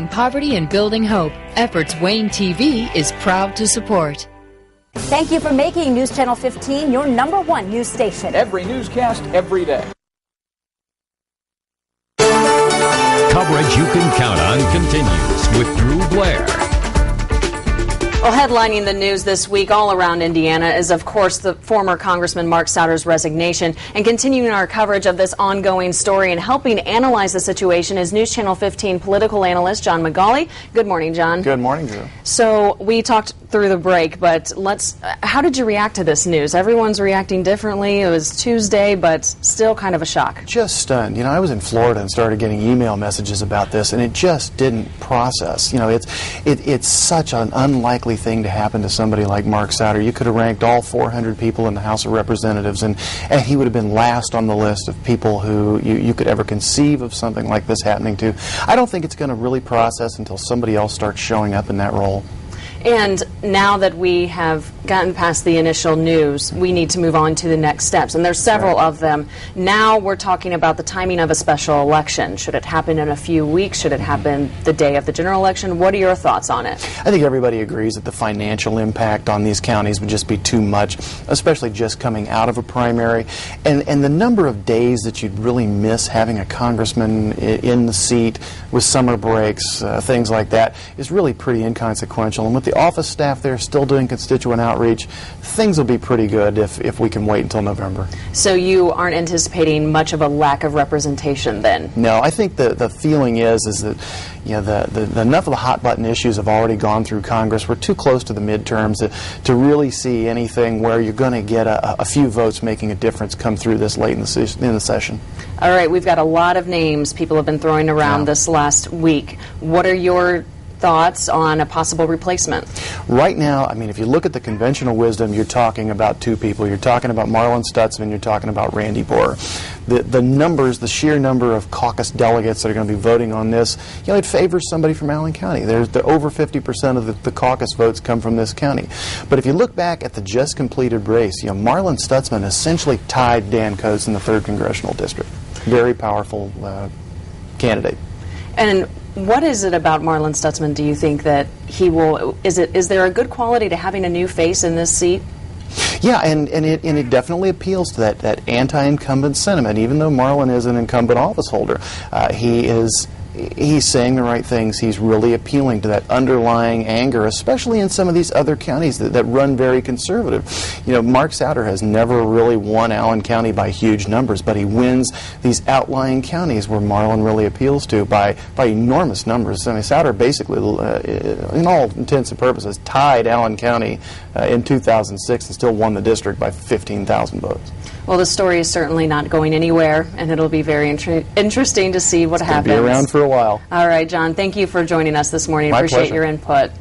Poverty and building hope. Efforts Wayne TV is proud to support. Thank you for making News Channel 15 your #1 news station. Every newscast, every day. Coverage you can count on continues with Drew Blair. Well, headlining the news this week all around Indiana is, of course, the former Congressman Mark Souder's resignation. And continuing our coverage of this ongoing story and helping analyze the situation is News Channel 15 political analyst John McGauley. Good morning, John. Good morning, Drew. So we talked through the break, but how did you react to this news? Everyone's reacting differently. It was Tuesday, but still kind of a shock. Just stunned. You know, I was in Florida and started getting email messages about this, and it just didn't process. You know, it's such an unlikely thing to happen to somebody like Mark Souder. You could have ranked all 400 people in the House of Representatives, and he would have been last on the list of people who you could ever conceive of something like this happening to. I don't think it's going to really process until somebody else starts showing up in that role. And now that we have gotten past the initial news, we need to move on to the next steps. And there's several of them. Now we're talking about the timing of a special election. Should it happen in a few weeks? Should it happen the day of the general election? What are your thoughts on it? I think everybody agrees that the financial impact on these counties would just be too much, especially just coming out of a primary. And the number of days that you'd really miss having a congressman in the seat with summer breaks, things like that, is really pretty inconsequential. And with the office staff there still doing constituent outreach, things will be pretty good if we can wait until November. So you aren't anticipating much of a lack of representation then? No, I think the feeling is that, you know, enough of the hot button issues have already gone through Congress. We're too close to the midterms to really see anything where you're going to get a few votes making a difference come through this late in the session. All right, we've got a lot of names people have been throwing around this last week. What are your thoughts on a possible replacement? Right now, I mean, if you look at the conventional wisdom, you're talking about two people. You're talking about Marlin Stutzman, you're talking about Randy Bohr. The numbers, the sheer number of caucus delegates that are going to be voting on this, you know, it favors somebody from Allen County. There's over 50% of the caucus votes come from this county. But if you look back at the just completed race, you know, Marlin Stutzman essentially tied Dan Coates in the 3rd Congressional District. Very powerful candidate. And what is it about Marlin Stutzman, do you think, that he will, is there a good quality to having a new face in this seat? Yeah, and it definitely appeals to that anti-incumbent sentiment. Even though Marlin is an incumbent office holder, he's saying the right things. He's really appealing to that underlying anger, especially in some of these other counties that run very conservative. You know, Mark Souder has never really won Allen County by huge numbers, but he wins these outlying counties where Marlin really appeals to by enormous numbers. I mean, Souder basically, in all intents and purposes, tied Allen County in 2006 and still won the district by 15,000 votes. Well, the story is certainly not going anywhere, and it'll be very interesting to see what happens. It'll be around for a while. All right, John, thank you for joining us this morning. My Appreciate pleasure. your input.